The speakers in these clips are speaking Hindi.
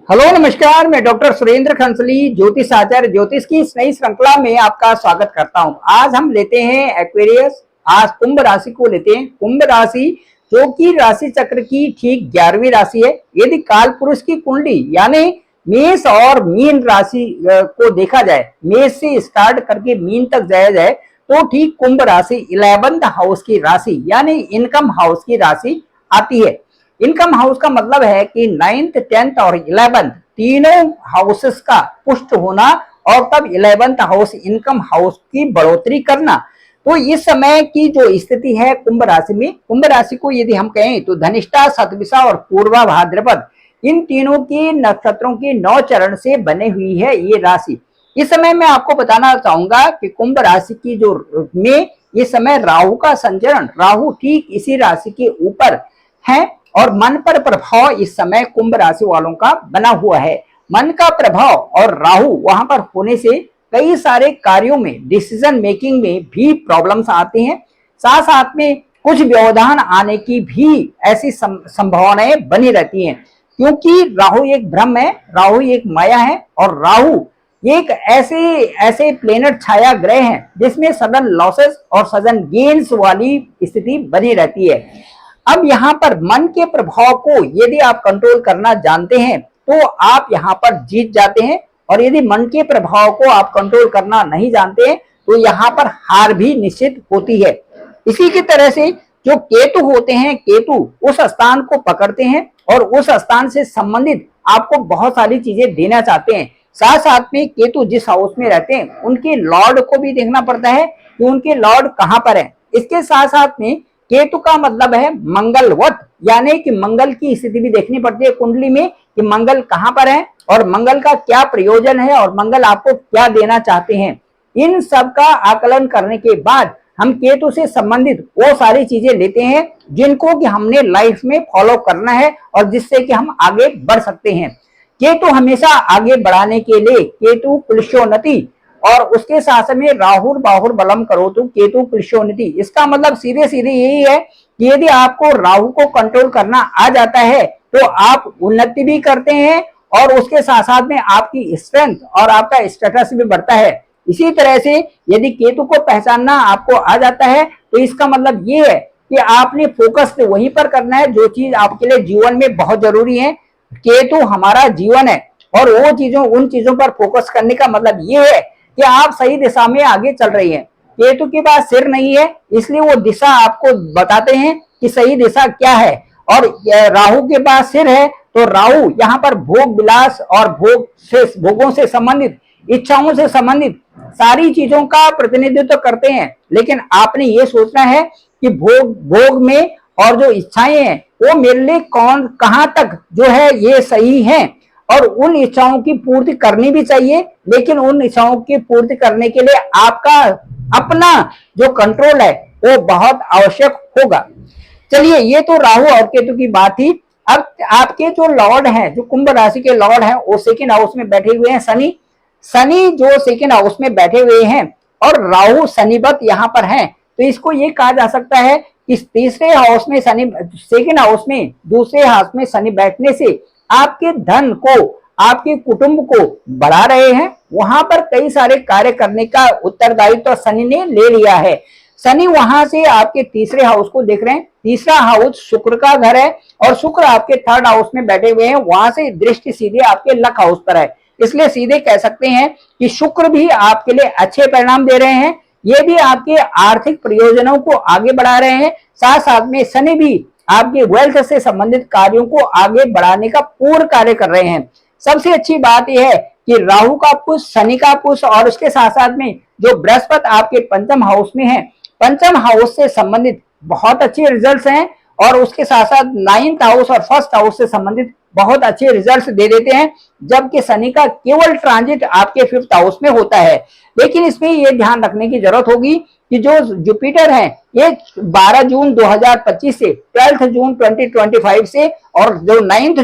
हेलो नमस्कार, मैं डॉक्टर सुरेंद्र खंसली ज्योतिष आचार्य ज्योतिष की इस नई श्रृंखला में आपका स्वागत करता हूं। आज हम लेते हैं एक्वेरियस, आज कुंभ राशि को लेते हैं। कुंभ राशि जो कि राशि चक्र की ठीक 11वीं राशि है। यदि काल पुरुष की कुंडली यानी मेष और मीन राशि को देखा जाए, मेष से स्टार्ट करके मीन तक जाया जाए तो ठीक कुंभ राशि 11th हाउस की राशि यानी इनकम हाउस की राशि आती है। इनकम हाउस का मतलब है कि 9th 10th और 11th तीनों हाउसेस का पुष्ट होना और तब 11th हाउस इनकम हाउस की बढ़ोतरी करना। तो इस समय की जो स्थिति है कुंभ राशि में, कुंभ राशि को यदि हम कहें तो धनिष्ठा, शतभिषा और पूर्वा भाद्रपद इन तीनों के नक्षत्रों के 9 चरण से बने हुई है ये राशि। इस समय मैं आपको बताना चाहूंगा कि कुंभ राशि की जो में इस समय राहु का संचरण, राहु ठीक इसी राशि के ऊपर है और मन पर प्रभाव इस समय कुंभ राशि वालों का बना हुआ है। मन का प्रभाव और राहु वहां पर होने से कई सारे कार्यों में, डिसीजन मेकिंग में भी प्रॉब्लम्स आती हैं। साथ साथ में कुछ व्यवधान आने की भी ऐसी संभावनाएं बनी रहती हैं, क्योंकि राहु एक ब्रह्म है, राहु एक माया है और राहु एक ऐसे प्लेनेट छाया ग्रह है जिसमें सडन लॉसेस और सडन गेन्स वाली स्थिति बनी रहती है। अब यहाँ पर मन के प्रभाव को यदि आप कंट्रोल करना जानते हैं तो आप यहाँ पर जीत जाते हैं, और यदि मन के प्रभाव को आप कंट्रोल करना नहीं जानते हैं तो यहाँ पर हार भी निश्चित होती है। इसी की तरह से जो केतु होते हैं, केतु उस स्थान को पकड़ते हैं और उस स्थान से संबंधित आपको बहुत सारी चीजें देना चाहते हैं। साथ साथ में केतु जिस हाउस में रहते हैं उनके लॉर्ड को भी देखना पड़ता है कि उनके लॉर्ड कहाँ पर है। इसके साथ साथ में केतु का मतलब है मंगलवत, यानी कि मंगल की स्थिति भी देखनी पड़ती है कुंडली में कि मंगल कहाँ पर है और मंगल का क्या प्रयोजन है और मंगल आपको क्या देना चाहते हैं। इन सब का आकलन करने के बाद हम केतु से संबंधित वो सारी चीजें लेते हैं जिनको कि हमने लाइफ में फॉलो करना है और जिससे कि हम आगे बढ़ सकते हैं। केतु हमेशा आगे बढ़ाने के लिए केतु कुलशोन्नति और उसके साथ में राहुर बाहुर बलम करो तो केतु कुलशोन्नति, इसका मतलब सीधे सीधे यही है कि यदि आपको राहु को कंट्रोल करना आ जाता है तो आप उन्नति भी करते हैं और उसके साथ साथ में आपकी स्ट्रेंथ और आपका स्टेटस भी बढ़ता है। इसी तरह से यदि केतु को पहचानना आपको आ जाता है तो इसका मतलब ये है कि आपने फोकस वहीं पर करना है जो चीज आपके लिए जीवन में बहुत जरूरी है। केतु हमारा जीवन है और वो उन चीजों पर फोकस करने का मतलब ये है कि आप सही दिशा में आगे चल रही हैं। केतु के पास सिर नहीं है, इसलिए वो दिशा आपको बताते हैं कि सही दिशा क्या है, और राहु के पास सिर है तो राहु यहाँ पर भोग विलास और भोगों से संबंधित, इच्छाओं से संबंधित सारी चीजों का प्रतिनिधित्व करते हैं। लेकिन आपने ये सोचना है कि भोग में और जो इच्छाएं हैं वो मेरे लिए कहाँ तक जो है ये सही है, और उन इच्छाओं की पूर्ति करनी भी चाहिए। लेकिन उन इच्छाओं की पूर्ति करने के लिए आपका अपना जो कंट्रोल है वो बहुत आवश्यक होगा। चलिए, ये तो राहु और केतु की बात थी। अब आपके जो लॉर्ड हैं, जो कुंभ राशि के लॉर्ड हैं, वो सेकंड हाउस में बैठे हुए हैं शनि जो सेकंड हाउस में बैठे हुए हैं और राहु शनिवत यहाँ पर हैं, तो इसको ये कहा जा सकता है कि तीसरे हाउस में शनि, सेकंड हाउस में दूसरे हाउस में शनि बैठने से आपके धन को, आपके कुटुंब को बढ़ा रहे हैं। वहां पर कई सारे कार्य करने का उत्तरदायित्व तो शनि ने ले लिया है। शनि वहां से आपके तीसरे हाउस को देख रहे हैं। तीसरा हाउस शुक्र का घर है और शुक्र आपके थर्ड हाउस में बैठे हुए हैं। वहां से दृष्टि सीधे आपके लक हाउस पर है, इसलिए सीधे कह सकते हैं कि शुक्र भी आपके लिए अच्छे परिणाम दे रहे हैं। ये भी आपके आर्थिक प्रयोजनों को आगे बढ़ा रहे हैं। साथ साथ में शनि भी आपके वेल्थ से संबंधित कार्यों को आगे बढ़ाने का पूर्ण कार्य कर रहे हैं। सबसे अच्छी बात यह है कि राहु का पुष, शनि का पुष और उसके साथ साथ में जो बृहस्पति आपके पंचम हाउस में है, पंचम हाउस से संबंधित बहुत अच्छे रिजल्ट्स हैं और उसके साथ साथ 9th हाउस और 1st हाउस से संबंधित बहुत अच्छे रिजल्ट्स दे देते हैं, जबकि शनि का केवल ट्रांजिट आपके 5th हाउस में होता है। लेकिन इसमें यह ध्यान रखने की जरूरत होगी कि जो जुपिटर है ये 12 जून 2025 से 12 जून 2025 से और जो 9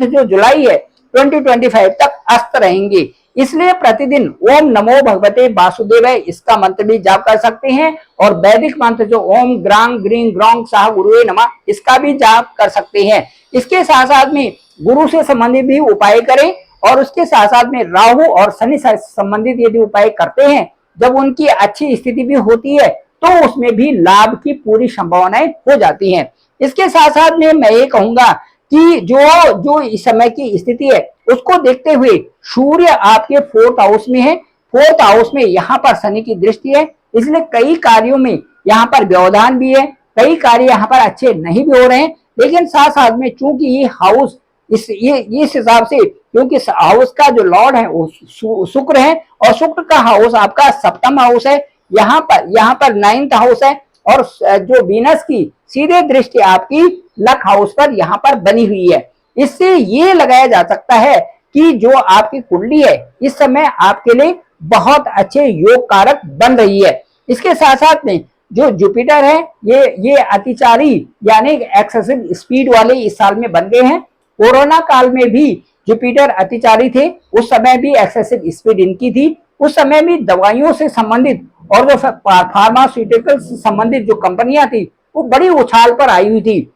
जो जुलाई है 2025 तक अस्त रहेंगे। इसलिए प्रतिदिन ओम नमो भगवते वासुदेवाय इसका मंत्र भी जाप कर सकते हैं और वैदिक मंत्र जो ओम ग्रांग ग्रीं ग्रौंग साह गुरुवे नमः इसका भी जाप कर सकते हैं। इसके साथ साथ में गुरु से संबंधित भी उपाय करें, और उसके साथ साथ में राहु और शनि से संबंधित यदि उपाय करते हैं, जब उनकी अच्छी स्थिति भी होती है तो उसमें भी लाभ की पूरी संभावनाएं हो जाती हैं। इसके साथ साथ में मैं ये कहूंगा कि जो जो इस समय की स्थिति है उसको देखते हुए सूर्य आपके 4th हाउस में है। 4th हाउस में यहाँ पर शनि की दृष्टि है, इसलिए कई कार्यों में यहाँ पर व्यवधान भी है, कई कार्य यहाँ पर अच्छे नहीं भी हो रहे हैं। लेकिन साथ साथ में चूंकि ये हाउस इस हिसाब से, क्योंकि हाउस का जो लॉर्ड है वो शुक्र है, और शुक्र का हाउस आपका 7th हाउस है, यहाँ पर 9th हाउस है, और जो वीनस की सीधे दृष्टि आपकी लक हाउस पर यहाँ पर बनी हुई है। इससे ये लगाया जा सकता है कि जो आपकी कुंडली है इस समय आपके लिए बहुत अच्छे योग कारक बन रही है। इसके साथ साथ में जो जुपिटर है ये अतिचारी यानी एक्सेसिव स्पीड वाले इस साल में बन गए हैं। कोरोना काल में भी जुपिटर अतिचारी थे, उस समय भी एक्सेसिव स्पीड इनकी थी, उस समय भी दवाइयों से संबंधित और जो फार्मास्यूटिकल से संबंधित जो कंपनियां थी वो बड़ी उछाल पर आई हुई थी।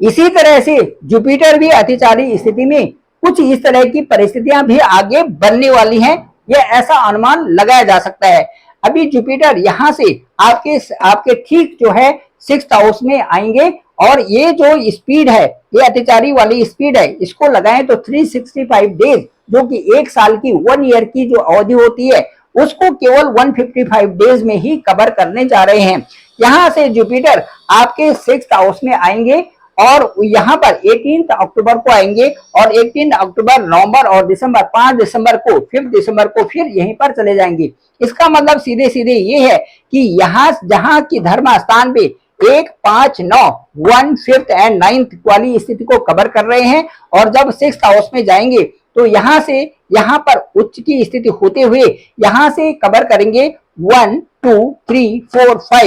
इसी तरह से जुपिटर भी अतिचारी स्थिति में कुछ इस तरह की परिस्थितियां भी आगे बनने वाली हैं, यह ऐसा अनुमान लगाया जा सकता है। अभी जुपिटर यहां से आपके ठीक जो है 6th हाउस में आएंगे, और ये जो स्पीड है ये अतिचारी वाली स्पीड है, इसको लगाएं तो 365 डेज जो कि 1 साल की 1 ईयर की जो अवधि होती है उसको केवल 155 डेज में ही कवर करने जा रहे हैं। यहां से जुपिटर आपके 6th हाउस में आएंगे और यहाँ पर 18 अक्टूबर को आएंगे, और 18 अक्टूबर, नवंबर और दिसंबर, 5 दिसंबर को, 5 दिसंबर को फिर यहीं पर चले जाएंगे। इसका मतलब सीधे सीधे ये है कि यहाँ जहां की धर्म स्थान पे 1, 5, 9, 1, 5th एंड 9th वाली स्थिति को कवर कर रहे हैं, और जब 6th हाउस में जाएंगे तो यहाँ से यहाँ पर उच्च की स्थिति होते हुए यहाँ से कवर करेंगे 1, 2, 3, 4, 5।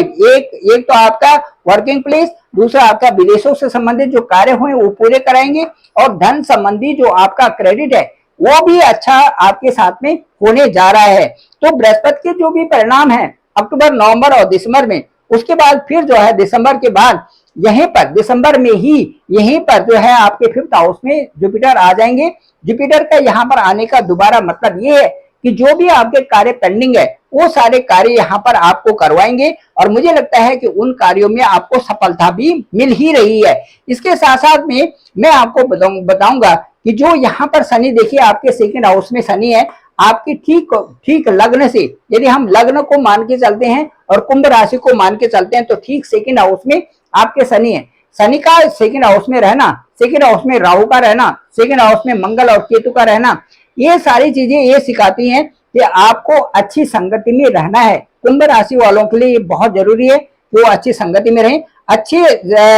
एक तो आपका वर्किंग प्लेस, दूसरा आपका विदेशों से संबंधित जो कार्य हुए वो पूरे कराएंगे, और धन संबंधी जो आपका क्रेडिट है वो भी अच्छा आपके साथ में होने जा रहा है। तो बृहस्पति के जो भी परिणाम है अक्टूबर, नवंबर और दिसंबर में, उसके बाद फिर जो है दिसंबर के बाद यहीं पर दिसंबर में ही यहीं पर जो है आपके 5th हाउस में जुपिटर आ जाएंगे। जुपिटर का यहाँ पर आने का दोबारा मतलब ये है कि जो भी आपके कार्य पेंडिंग है वो सारे कार्य यहाँ पर आपको करवाएंगे, और मुझे लगता है कि उन कार्यों में आपको सफलता भी मिल ही रही है। इसके साथ साथ में मैं आपको बताऊंगा कि जो यहाँ पर शनि, देखिए आपके 2nd हाउस में शनि है, आपकी ठीक लग्न से, यदि हम लग्न को मान के चलते हैं और कुंभ राशि को मान के चलते हैं तो ठीक 2nd हाउस में आपके शनि है। शनि का 2nd हाउस में रहना, 2nd हाउस में राहु का रहना, 2nd हाउस में मंगल और केतु का रहना, ये सारी चीजें ये सिखाती हैं कि आपको अच्छी संगति में रहना है। कुंभ राशि वालों के लिए ये बहुत जरूरी है कि वो अच्छी संगति में रहें, अच्छे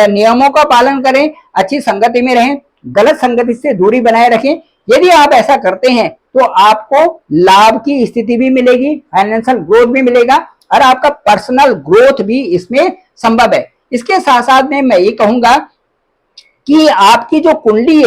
नियमों का पालन करें, अच्छी संगति में रहें, गलत संगति से दूरी बनाए रखें। यदि आप ऐसा करते हैं तो आपको लाभ की स्थिति भी मिलेगी, फाइनेंशियल ग्रोथ भी मिलेगा, और आपका पर्सनल ग्रोथ भी इसमें संभव है। इसके साथ साथ में मैं ये कहूंगा कि आपकी जो कुंडली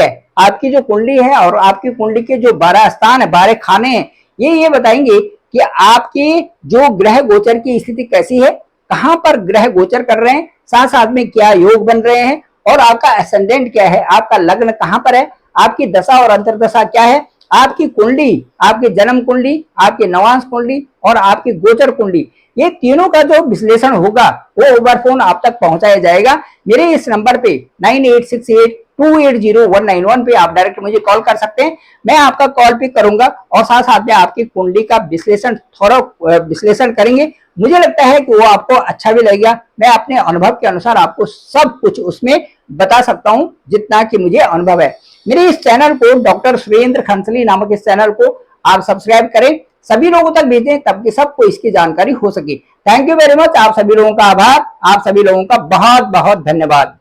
है और आपकी कुंडली के जो 12 स्थान है, 12 खाने हैं, ये बताएंगे कि आपके जो ग्रह गोचर की स्थिति कैसी है, कहां पर ग्रह गोचर कर रहे हैं, साथ साथ में क्या योग बन रहे हैं, और आपका एसेंडेंट क्या है, आपका लग्न कहां पर है, आपकी दशा और अंतर्दशा क्या है, आपकी कुंडली, आपकी जन्म कुंडली, आपकी नवांश कुंडली और आपकी गोचर कुंडली, ये तीनों का जो विश्लेषण होगा वो ओवर फोन आप तक पहुंचाया जाएगा। मेरे इस नंबर पे 9868280191 पे आप डायरेक्ट मुझे कॉल कर सकते हैं, मैं आपका कॉल पिक करूंगा, और साथ साथ में आपकी कुंडली का विश्लेषण, थोड़ा विश्लेषण करेंगे। मुझे लगता है कि वो आपको अच्छा भी लगेगा। मैं अपने अनुभव के अनुसार आपको सब कुछ उसमें बता सकता हूं जितना कि मुझे अनुभव है। मेरे इस चैनल को, डॉक्टर सुरेंद्र खंसली नामक इस चैनल को आप सब्सक्राइब करें, सभी लोगों तक भेजें ताकि सबको इसकी जानकारी हो सके। Thank you very much. आप सभी लोगों का आभार, आप सभी लोगों का बहुत बहुत धन्यवाद।